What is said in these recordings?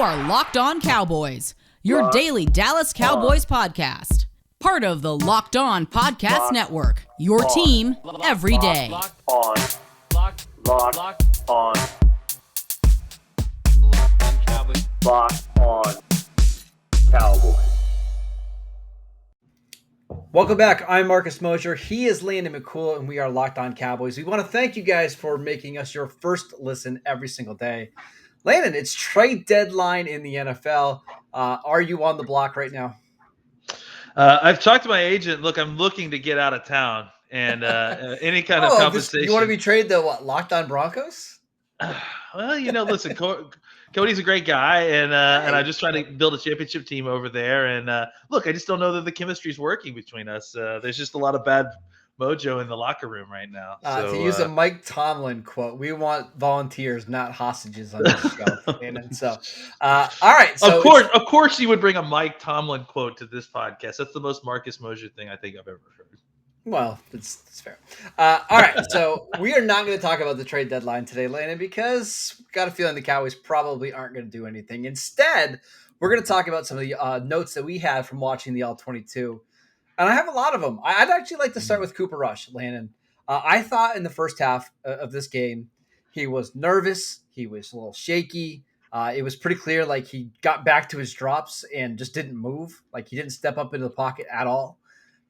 are Locked On Cowboys, your daily Dallas Cowboys podcast. Part of the Locked On Podcast Network, your team every day. Locked On Cowboys. Welcome back. I'm Marcus Mosher. He is Landon McCool, and we are Locked On Cowboys. We want to thank you guys for making us your first listen every single day. Landon, it's trade deadline in the NFL. Are you on the block right now? I've talked to my agent. Look, I'm looking to get out of town, and any kind of compensation. You want to be traded to what? Locked On Broncos? Well, listen, Cody's a great guy, and I'm just trying to build a championship team over there. And look, I just don't know that the chemistry is working between us. There's just a lot of bad mojo in the locker room right now. To use a Mike Tomlin quote, we want volunteers, not hostages on this show. And so, all right. So of course, you would bring a Mike Tomlin quote to this podcast. That's the most Marcus Mosher thing I think I've ever heard. Well, it's fair. All right, so we are not going to talk about the trade deadline today, Landon, because we've got a feeling the Cowboys probably aren't going to do anything. Instead, we're going to talk about some of the notes that we had from watching the All-22. And I have a lot of them. I'd actually like to start with Cooper Rush, Landon. I thought in the first half of this game, he was nervous. He was a little shaky. It was pretty clear like he got back to his drops and just didn't move. Like he didn't step up into the pocket at all.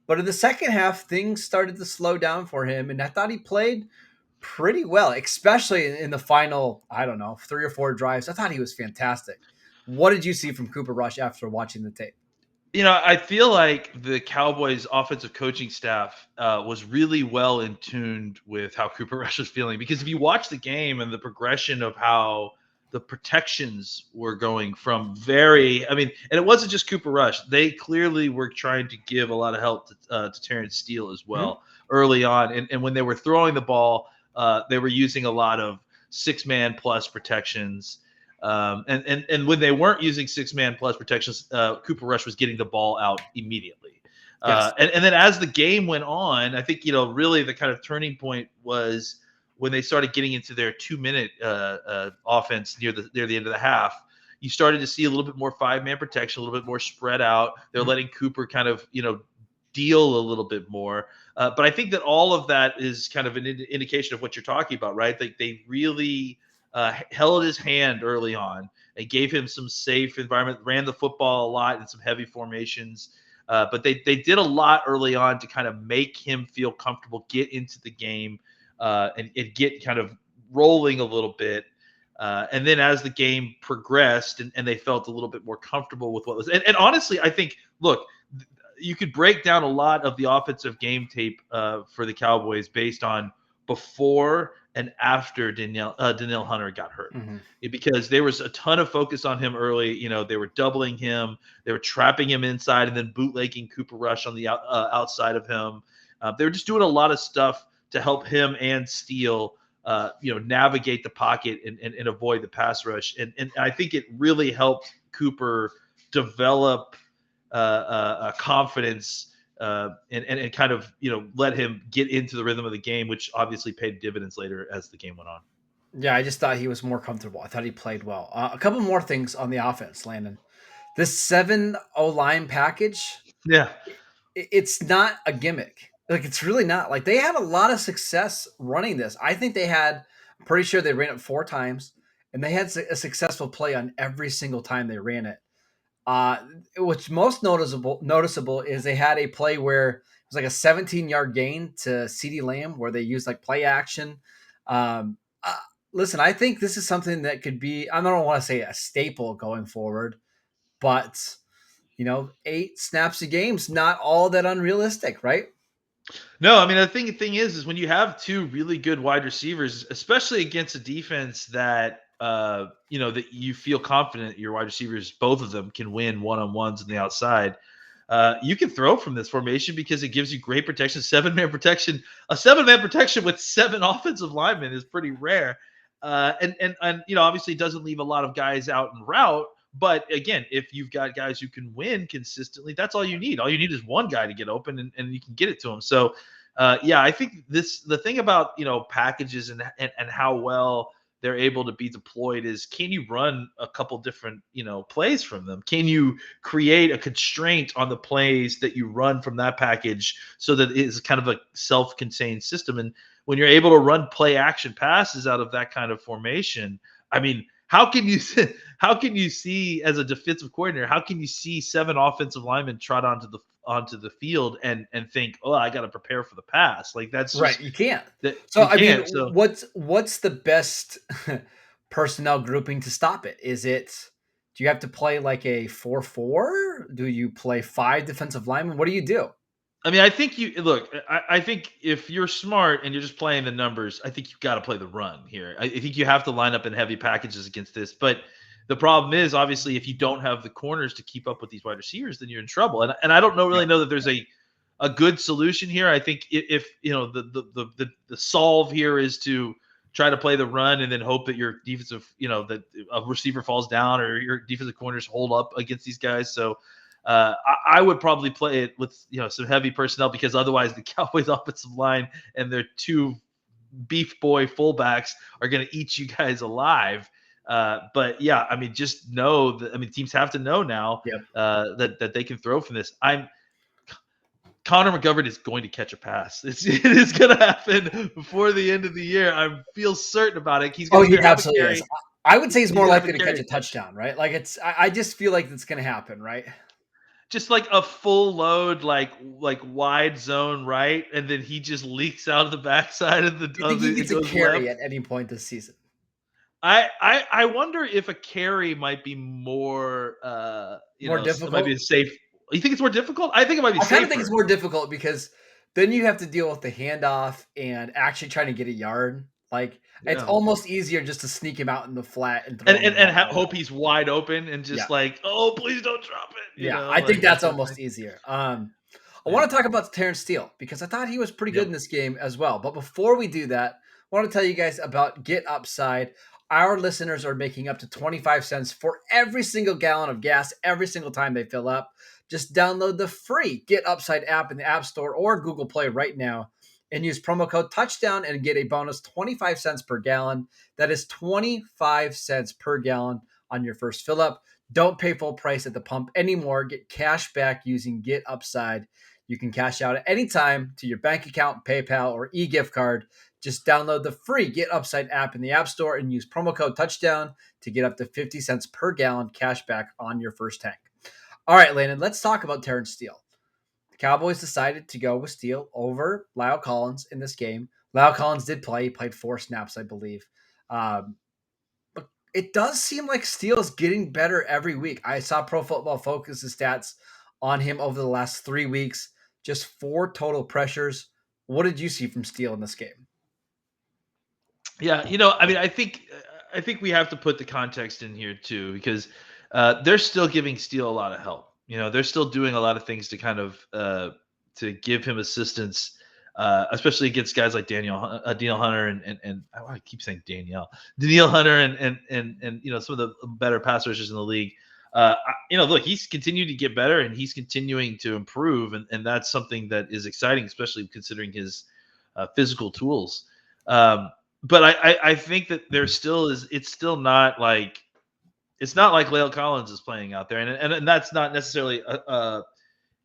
But in the second half, things started to slow down for him, and I thought he played pretty well, especially in the final, 3 or 4 drives. I thought he was fantastic. What did you see from Cooper Rush after watching the tape? I feel like the Cowboys' offensive coaching staff was really well in tuned with how Cooper Rush was feeling, because if you watch the game and the progression of how the protections were going from and it wasn't just Cooper Rush. They clearly were trying to give a lot of help to Terence Steele as well early on. And when they were throwing the ball, they were using a lot of 6-man plus protections. And when they weren't using 6-man plus protections, Cooper Rush was getting the ball out immediately. Yes. And then as the game went on, I think, really the kind of turning point was when they started getting into their 2-minute offense near the end of the half. You started to see a little bit more 5-man protection, a little bit more spread out. They're letting Cooper kind of, deal a little bit more. But I think that all of that is kind of an indication of what you're talking about, right? Like they really held his hand early on and gave him some safe environment, ran the football a lot in some heavy formations. But they did a lot early on to kind of make him feel comfortable, get into the game, and get kind of rolling a little bit. And then as the game progressed and they felt a little bit more comfortable with what was – and honestly, I think, look, you could break down a lot of the offensive game tape for the Cowboys based on before and after Danielle Hunter got hurt, because there was a ton of focus on him early. They were doubling him, they were trapping him inside, and then bootlegging Cooper Rush on the outside of him. They were just doing a lot of stuff to help him and Steele, navigate the pocket and avoid the pass rush. And I think it really helped Cooper develop a confidence and kind of, let him get into the rhythm of the game, which obviously paid dividends later as the game went on. Yeah, I just thought he was more comfortable. I thought he played well. A couple more things on the offense, Landon. This 7 O-line package, it's not a gimmick. Like, it's really not. Like, they had a lot of success running this. I think I'm pretty sure they ran it 4 times, and they had a successful play on every single time they ran it. What's most noticeable is they had a play where it was like a 17-yard gain to CeeDee Lamb, where they used like play action. Listen, I think this is something that could be, I don't want to say a staple going forward, but 8 snaps a game's not all that unrealistic, right? No, I mean, the thing is when you have 2 really good wide receivers, especially against a defense that, that you feel confident your wide receivers, both of them, can win one-on-ones on the outside. You can throw from this formation because it gives you great protection. 7-man protection, a 7-man protection with 7 offensive linemen is pretty rare. And obviously it doesn't leave a lot of guys out en route. But again, if you've got guys who can win consistently, that's all you need. All you need is one guy to get open and you can get it to him. So, I think the thing about, packages and how well they're able to be deployed is, can you run a couple different, plays from them? Can you create a constraint on the plays that you run from that package so that it is kind of a self-contained system? And when you're able to run play action passes out of that kind of formation, I mean, how can you see, as a defensive coordinator, how can you see 7 offensive linemen trot onto the field and think, oh, I got to prepare for the pass? Like, that's Right, just you can't. that So, you I mean, can't. So what's the best personnel grouping to stop it? Do you have to play like a 4-4? Do you play 5 defensive linemen? What do you do? I mean, I think you look. I think if you're smart and you're just playing the numbers, I think you've got to play the run here. I think you have to line up in heavy packages against this. But the problem is, obviously, if you don't have the corners to keep up with these wide receivers, then you're in trouble. And I don't really know that there's a good solution here. I think if the solve here is to try to play the run and then hope that your defensive, that a receiver falls down or your defensive corners hold up against these guys. So I would probably play it with some heavy personnel, because otherwise the Cowboys offensive line and their 2 beef boy fullbacks are going to eat you guys alive. But yeah, I mean, just know that, I mean, teams have to know now Yep. that they can throw from this. Connor McGovern is going to catch a pass. It is going to happen before the end of the year. I feel certain about it. He's going He to have a absolutely carry. is. I would say he's more gonna have likely a to catch carry. a touchdown, right? Like I just feel like it's going to happen, right? Just like a full load, like wide zone right, and then he just leaks out of the backside of the Do you think he it gets a goes carry left. at any point this season? I wonder if a carry might be more More it might be difficult? safe. You think it's more difficult? I think it might be I kind of think it's safer. more difficult because then you have to deal with the handoff and actually trying to get a yard. Like, it's Yeah. almost easier just to sneak him out in the flat and throw him the And ball right hope away. he's wide open and Yeah. just like, oh, please don't drop it, Yeah, I think like that that's kind of thing. almost easier. I Yeah. want to talk about Terence Steele because I thought he was pretty good in Yep. this game as well. But before we do that, I want to tell you guys about Get Upside. Our listeners are making up to 25 cents for every single gallon of gas every single time they fill up. Just download the free Get Upside app in the App Store or Google Play right now and use promo code touchdown and get a bonus 25 cents per gallon. That is 25 cents per gallon on your first fill up. Don't pay full price at the pump anymore. Get cash back using Get Upside. You can cash out at any time to your bank account, PayPal, or e-gift card. Just download the free Get Upside app in the App Store and use promo code touchdown to get up to 50 cents per gallon cash back on your first tank. All right, Landon, let's talk about Terence Steele. The Cowboys decided to go with Steele over Lyle Collins in this game. Lyle Collins did play. He played 4 snaps, I believe. But it does seem like Steele is getting better every week. I saw Pro Football Focus's stats on him over the last 3 weeks. Just 4 total pressures. What did you see from Steele in this game? Yeah, I mean, I think we have to put the context in here too, because they're still giving Steele a lot of help. They're still doing a lot of things to kind of to give him assistance, especially against guys like Daniel Hunter and I keep saying Daniel Hunter and some of the better pass rushers in the league. Look, he's continued to get better and he's continuing to improve, and that's something that is exciting, especially considering his physical tools. But I think that there still is. It's still not like La'el Collins is playing out there, and that's not necessarily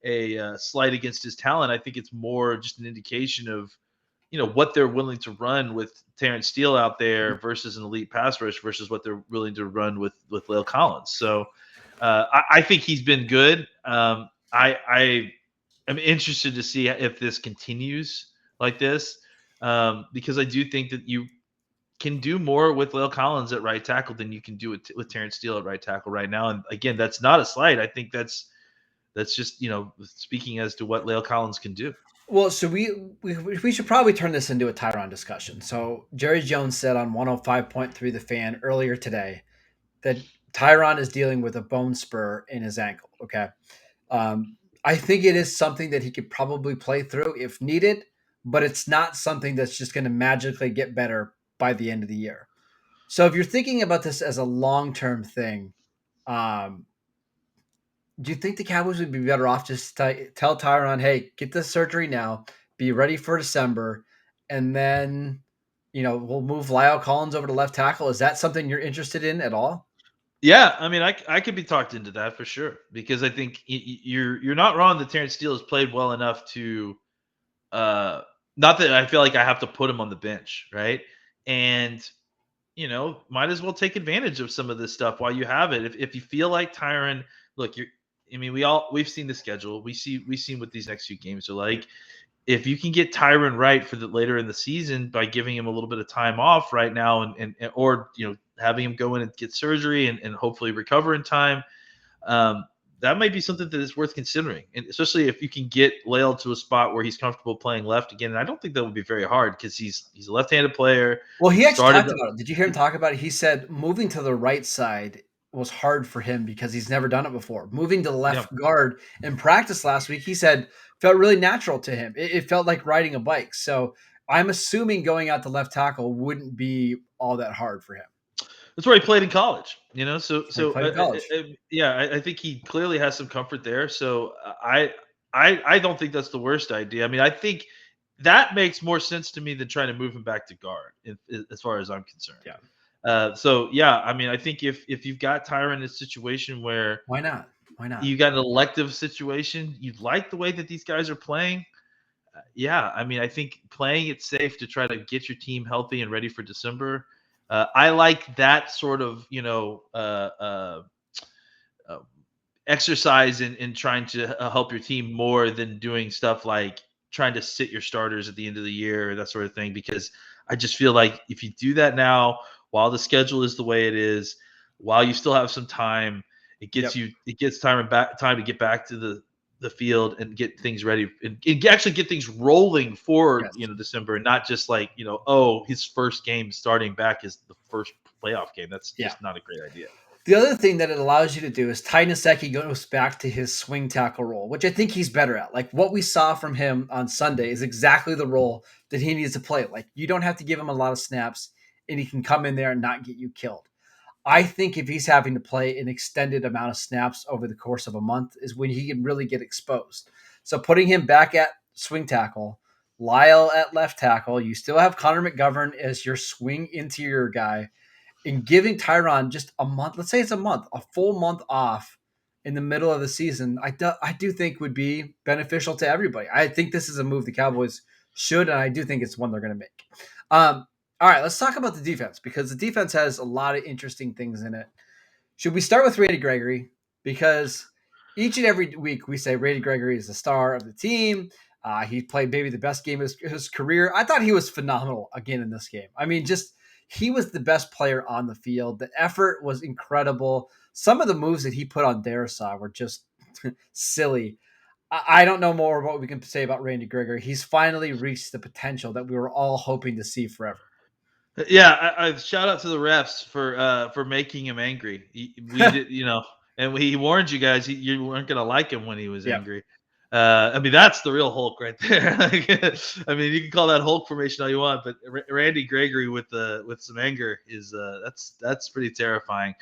a slight against his talent. I think it's more just an indication of what they're willing to run with Terence Steele out there versus an elite pass rush versus what they're willing to run with La'el Collins. So I think he's been good. I am interested to see if this continues like this. Because I do think that you can do more with La'el Collins at right tackle than you can do with Terence Steele at right tackle right now. And again, that's not a slight. I think that's just speaking as to what La'el Collins can do. Well, so we should probably turn this into a Tyron discussion. So Jerry Jones said on 105.3 The Fan earlier today that Tyron is dealing with a bone spur in his ankle. Okay. I think it is something that he could probably play through if needed, but it's not something that's just going to magically get better by the end of the year. So if you're thinking about this as a long-term thing, um, do you think the Cowboys would be better off just tell Tyron, hey, get the surgery now, be ready for December, and then we'll move Lyle Collins over to left tackle. Is that something you're interested in at all? Yeah, I mean, I could be talked into that for sure because I think you're not wrong that Terence Steele has played well enough to not that I feel like I have to put him on the bench, right? And might as well take advantage of some of this stuff while you have it. If you feel like Tyron, look, I mean, we've seen the schedule. We've seen what these next few games are like. If you can get Tyron right for the later in the season by giving him a little bit of time off right now and or having him go in and get surgery and hopefully recover in time, that might be something that is worth considering, and especially if you can get Lael to a spot where he's comfortable playing left again. And I don't think that would be very hard because he's a left-handed player. Well, he actually Started talked about it. Did you hear him talk about it? He said moving to the right side was hard for him because he's never done it before. Moving to the left guard in practice last week, he said felt really natural to him. It felt like riding a bike. So I'm assuming going out to left tackle wouldn't be all that hard for him. That's where he played in college, yeah, I think he clearly has some comfort there. So I don't think that's the worst idea. I mean, I think that makes more sense to me than trying to move him back to guard, as far as I'm concerned. Yeah. So yeah, I mean, I think if you've got Tyron in a situation where Why not? You got an elective situation, you like the way that these guys are playing. Yeah, I mean, I think playing it safe to try to get your team healthy and ready for December. I like that sort of, exercise in trying to help your team more than doing stuff like trying to sit your starters at the end of the year or that sort of thing. Because I just feel like if you do that now, while the schedule is the way it is, while you still have some time, it gets time to get back to the field and get things ready and actually get things rolling for December, and not just like his first game starting back is the first playoff game. That's just not a great idea. The other thing that it allows you to do is Ty Nsekhe goes back to his swing tackle role, which I think he's better at. Like what we saw from him on Sunday is exactly the role that he needs to play. Like you don't have to give him a lot of snaps and he can come in there and not get you killed. I think if he's having to play an extended amount of snaps over the course of a month is when he can really get exposed. So putting him back at swing tackle, Lyle at left tackle, you still have Connor McGovern as your swing interior guy, and giving Tyron just a month, let's say it's a full month off in the middle of the season, I do think would be beneficial to everybody. I think this is a move the Cowboys should, and I do think it's one they're going to make. All right, let's talk about the defense because the defense has a lot of interesting things in it. Should we start with Randy Gregory? Because each and every week we say Randy Gregory is the star of the team. He played maybe the best game of his career. I thought he was phenomenal again in this game. I mean, he was the best player on the field. The effort was incredible. Some of the moves that he put on Darrisaw were just silly. I don't know more what we can say about Randy Gregory. He's finally reached the potential that we were all hoping to see forever. Yeah, I shout out to the refs for making him angry. We did, and he warned you guys you weren't going to like him when he was angry. I mean, that's the real Hulk right there. I mean, you can call that Hulk formation all you want, but Randy Gregory with some anger is that's pretty terrifying.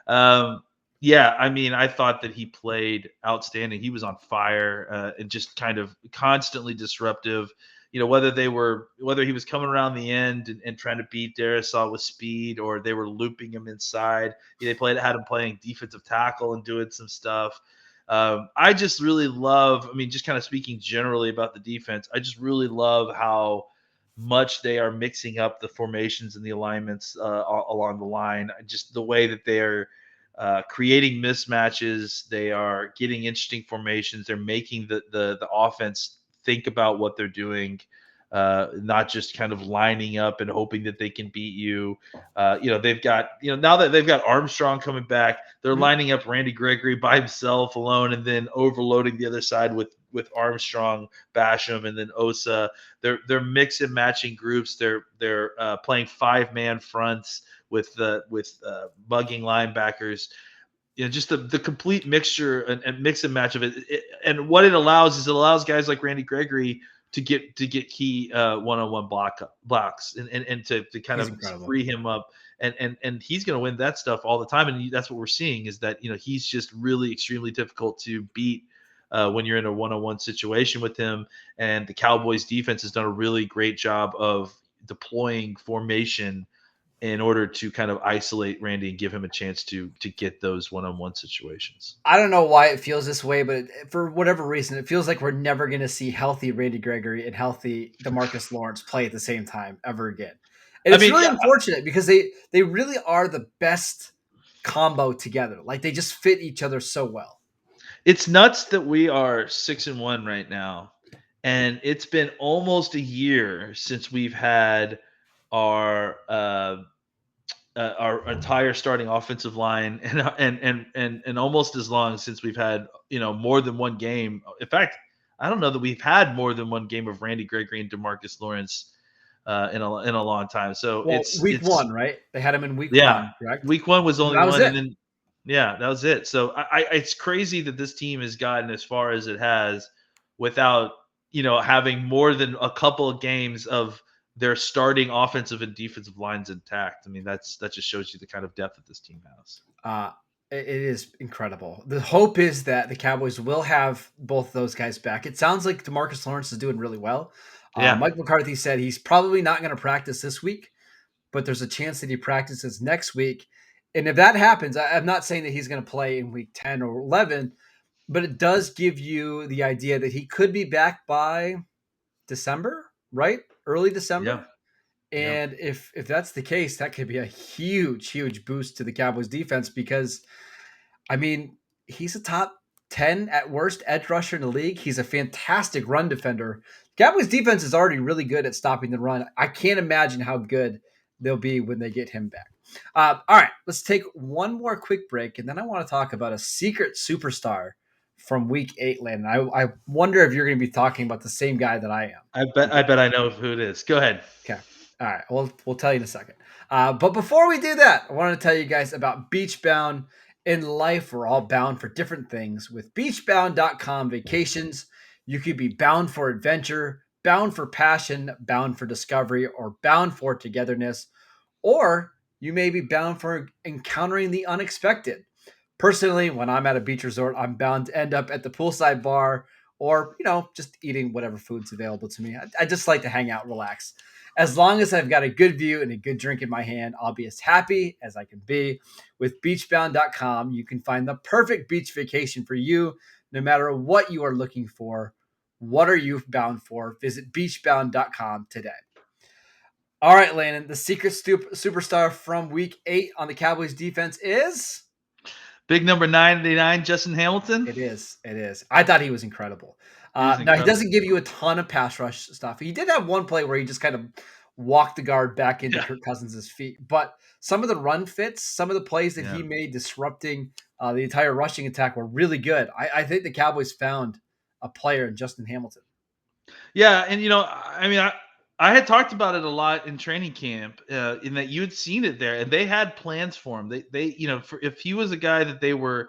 Yeah, I mean, I thought that he played outstanding. He was on fire and just kind of constantly disruptive. Whether he was coming around the end and trying to beat Darrisaw with speed, or they were looping him inside. They had him playing defensive tackle and doing some stuff. I just really love, just kind of speaking generally about the defense, I just really love how much they are mixing up the formations and the alignments along the line. Just the way that they're creating mismatches. They are getting interesting formations. They're making the offense think about what they're doing, not just kind of lining up and hoping that they can beat you. They've got, now that they've got Armstrong coming back, they're lining up Randy Gregory by himself alone and then overloading the other side with Armstrong, Basham, and then Osa. They're mix and matching groups. They're playing 5-man fronts with bugging linebackers. Just the complete mixture and mix and match of it. And what it allows guys like Randy Gregory to get key one-on-one blocks and to kind of free him up. And he's going to win that stuff all the time. And that's what we're seeing is that, he's just really extremely difficult to beat when you're in a one-on-one situation with him. And the Cowboys defense has done a really great job of deploying formation in order to kind of isolate Randy and give him a chance to get those one-on-one situations. I don't know why it feels this way, but for whatever reason, it feels like we're never going to see healthy Randy Gregory and healthy DeMarcus Lawrence play at the same time ever again. And it's really unfortunate because they really are the best combo together. Like they just fit each other so well. It's nuts that we are 6-1 right now, and it's been almost a year since we've had our entire starting offensive line, and almost as long since we've had more than one game. In fact, I don't know that we've had more than one game of Randy Gregory and DeMarcus Lawrence in a long time. So it's week one, right? They had him in week yeah, one, correct? Week one was only one, it. and then that was it. So it's crazy that this team has gotten as far as it has without having more than a couple of games of their starting offensive and defensive lines intact. I mean, that just shows you the kind of depth that this team has. It is incredible. The hope is that the Cowboys will have both those guys back. It sounds like DeMarcus Lawrence is doing really well. Yeah. Mike McCarthy said he's probably not going to practice this week, but there's a chance that he practices next week. And if that happens, I'm not saying that he's going to play in week 10 or 11, but it does give you the idea that he could be back by December, right? Early December. Yeah. And if that's the case, that could be a huge boost to the Cowboys defense because, I mean, he's a top 10 at worst edge rusher in the league. He's a fantastic run defender. Cowboys defense is already really good at stopping the run. I can't imagine how good they'll be when they get him back. All right, let's take one more quick break, and then I want to talk about a secret superstar from week 8, Landon. I wonder if you're going to be talking about the same guy that I am. I bet I know who it is. Go ahead. Okay. All right. We'll tell you in a second. But before we do that, I want to tell you guys about Beachbound. In life, we're all bound for different things. With beachbound.com vacations, you could be bound for adventure, bound for passion, bound for discovery, or bound for togetherness. Or you may be bound for encountering the unexpected. Personally, when I'm at a beach resort, I'm bound to end up at the poolside bar or, just eating whatever food's available to me. I just like to hang out, relax. As long as I've got a good view and a good drink in my hand, I'll be as happy as I can be. With beachbound.com, you can find the perfect beach vacation for you, no matter what you are looking for. What are you bound for? Visit beachbound.com today. All right, Landon, the secret superstar from week 8 on the Cowboys defense is? Big number 99, Justin Hamilton. It is. I thought he was incredible. Now, he doesn't give you a ton of pass rush stuff. He did have one play where he just kind of walked the guard back into Kirk Cousins' feet. But some of the run fits, some of the plays that he made disrupting the entire rushing attack were really good. I think the Cowboys found a player in Justin Hamilton. Yeah, and I had talked about it a lot in training camp, in that you had seen it there, and they had plans for him. They if he was a guy that they were,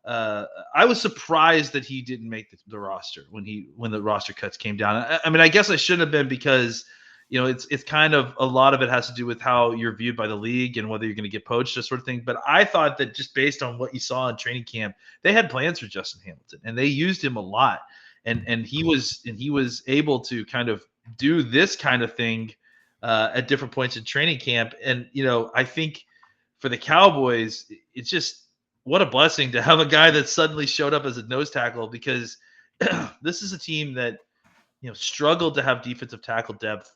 I was surprised that he didn't make the roster when the roster cuts came down. I guess I shouldn't have been because, it's kind of a lot of it has to do with how you're viewed by the league and whether you're going to get poached, that sort of thing. But I thought that just based on what you saw in training camp, they had plans for Justin Hamilton and they used him a lot, and he was able to kind of do this kind of thing at different points in training camp. And, I think for the Cowboys, it's just what a blessing to have a guy that suddenly showed up as a nose tackle, because this is a team that, struggled to have defensive tackle depth,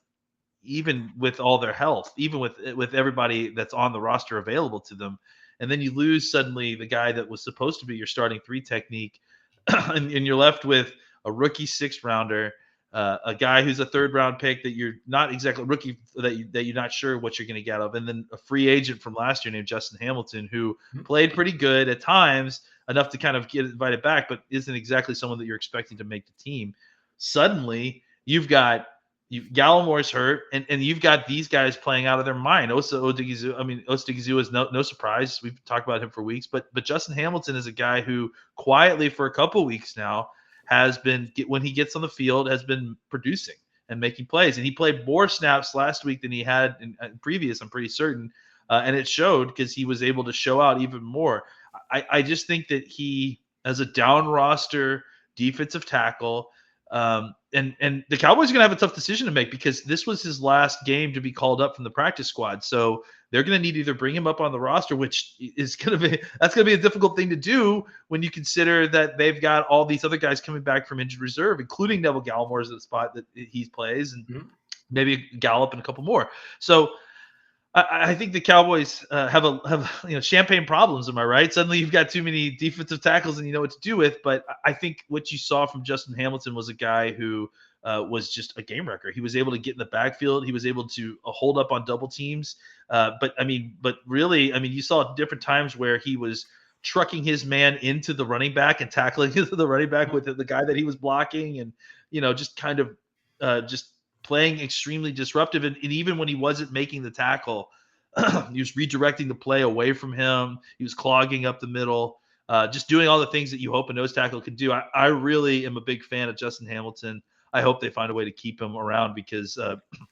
even with all their health, even with everybody that's on the roster available to them. And then you lose suddenly the guy that was supposed to be your starting 3 technique, and you're left with a rookie 6th rounder, a guy who's a 3rd round pick that you're not exactly rookie, that you're not sure what you're going to get out of, and then a free agent from last year named Justin Hamilton, who played pretty good at times, enough to kind of get invited back, but isn't exactly someone that you're expecting to make the team. Suddenly, Gallimore's hurt, and you've got these guys playing out of their mind. Osa Odighizuwa is no surprise. We've talked about him for weeks, but Justin Hamilton is a guy who quietly for a couple weeks now has been, when he gets on the field, has been producing and making plays. And he played more snaps last week than he had in previous, I'm pretty certain. And it showed because he was able to show out even more. I just think that he, as a down roster defensive tackle, And the Cowboys are going to have a tough decision to make because this was his last game to be called up from the practice squad. So they're going to need to either bring him up on the roster, which is going to be a difficult thing to do when you consider that they've got all these other guys coming back from injured reserve, including Neville Gallmore's at the spot that he plays, and maybe Gallup and a couple more. So I think the Cowboys have champagne problems. Am I right? Suddenly you've got too many defensive tackles and you know what to do with. But I think what you saw from Justin Hamilton was a guy who was just a game wrecker. He was able to get in the backfield. He was able to hold up on double teams. But really, you saw different times where he was trucking his man into the running back and tackling the running back with the guy that he was blocking, and just kind of just playing extremely disruptive. And even when he wasn't making the tackle, he was redirecting the play away from him. He was clogging up the middle, just doing all the things that you hope a nose tackle can do. I really am a big fan of Justin Hamilton. I hope they find a way to keep him around because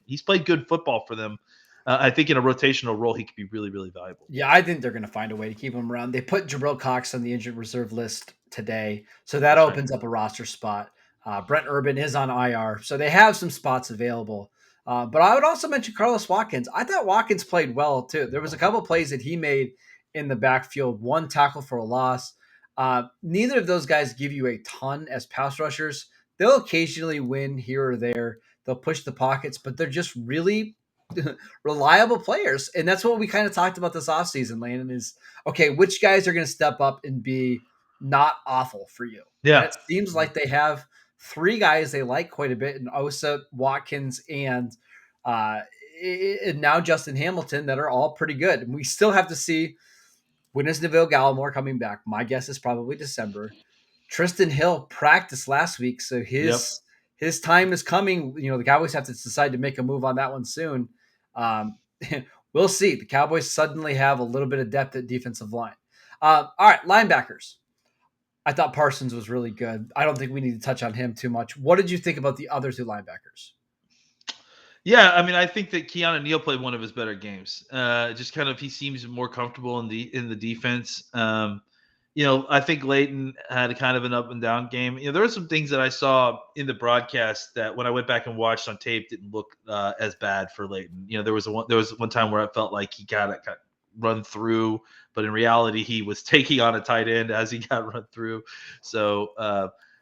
he's played good football for them. I think in a rotational role, he could be really, really valuable. Yeah, I think they're going to find a way to keep him around. They put Jabril Cox on the injured reserve list today, so that opens up a roster spot. Brent Urban is on IR, so they have some spots available. But I would also mention Carlos Watkins. I thought Watkins played well, too. There was a couple of plays that he made in the backfield, one tackle for a loss. Neither of those guys give you a ton as pass rushers. They'll occasionally win here or there. They'll push the pockets, but they're just really reliable players. And that's what we kind of talked about this offseason, Landon, is, okay, which guys are going to step up and be not awful for you? Yeah. And it seems like they have three guys they like quite a bit in Osa, Watkins, and now Justin Hamilton that are all pretty good. And we still have to see, when is Neville Gallimore coming back? My guess is probably December. Tristan Hill practiced last week, so his time is coming. The Cowboys have to decide to make a move on that one soon. We'll see. The Cowboys suddenly have a little bit of depth at defensive line. All right, linebackers. I thought Parsons was really good. I don't think we need to touch on him too much. What did you think about the other two linebackers? Yeah, I think that Keanu Neal played one of his better games. Just kind of, he seems more comfortable in the defense. I think Leighton had a kind of an up and down game. There were some things that I saw in the broadcast that when I went back and watched on tape didn't look as bad for Leighton. There was one time where I felt like he got run through, but in reality he was taking on a tight end as he got run through. So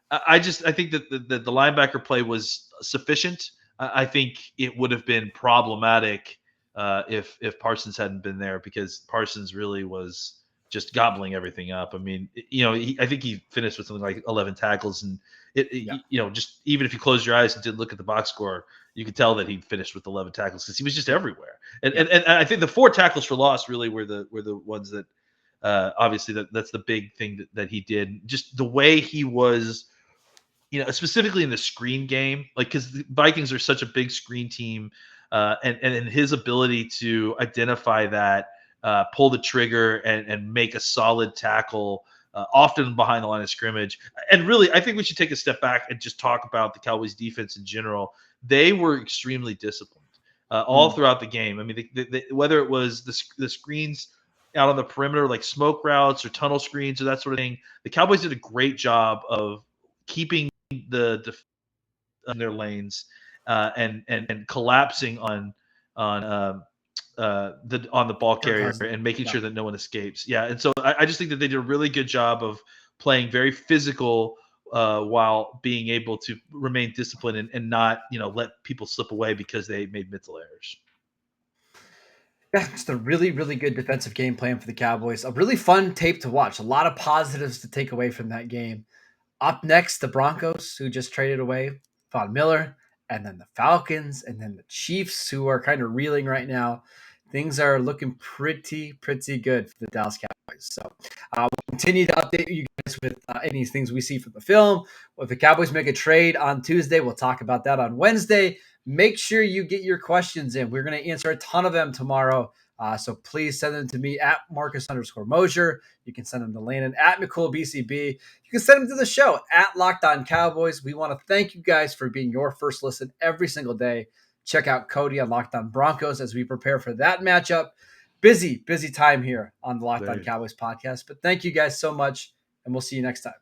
I think that the linebacker play was sufficient. I think it would have been problematic if Parsons hadn't been there, because Parsons really was just gobbling everything up. I think he finished with something like 11 tackles, and just even if you close your eyes and didn't look at the box score, you could tell that he finished with 11 tackles because he was just everywhere. And I think the 4 tackles for loss really were the ones that obviously that's the big thing that he did. Just the way he was, specifically in the screen game, because the Vikings are such a big screen team, and his ability to identify that, pull the trigger and make a solid tackle, often behind the line of scrimmage. And really, I think we should take a step back and just talk about the Cowboys defense in general. They were extremely disciplined all throughout the game. Whether it was the screens out on the perimeter, like smoke routes or tunnel screens or that sort of thing, the Cowboys did a great job of keeping the in their lanes and collapsing on the ball carrier and making sure that no one escapes. Yeah, and so I just think that they did a really good job of playing very physical while being able to remain disciplined and not let people slip away because they made mental errors. Yeah, just a really, really good defensive game plan for the Cowboys. A really fun tape to watch. A lot of positives to take away from that game. Up next, the Broncos, who just traded away Von Miller, and then the Falcons, and then the Chiefs, who are kind of reeling right now. Things are looking pretty good for the Dallas Cowboys. So we'll continue to update you guys with any things we see from the film. If the Cowboys make a trade on Tuesday, we'll talk about that on Wednesday. Make sure you get your questions in. We're going to answer a ton of them tomorrow. So please send them to me at Marcus_Mosher. You can send them to Landon at McCool BCB. You can send them to the show at Locked On Cowboys. We want to thank you guys for being your first listen every single day. Check out Cody on Locked On Broncos as we prepare for that matchup. Busy time here on the Locked On Cowboys podcast. But thank you guys so much, and we'll see you next time.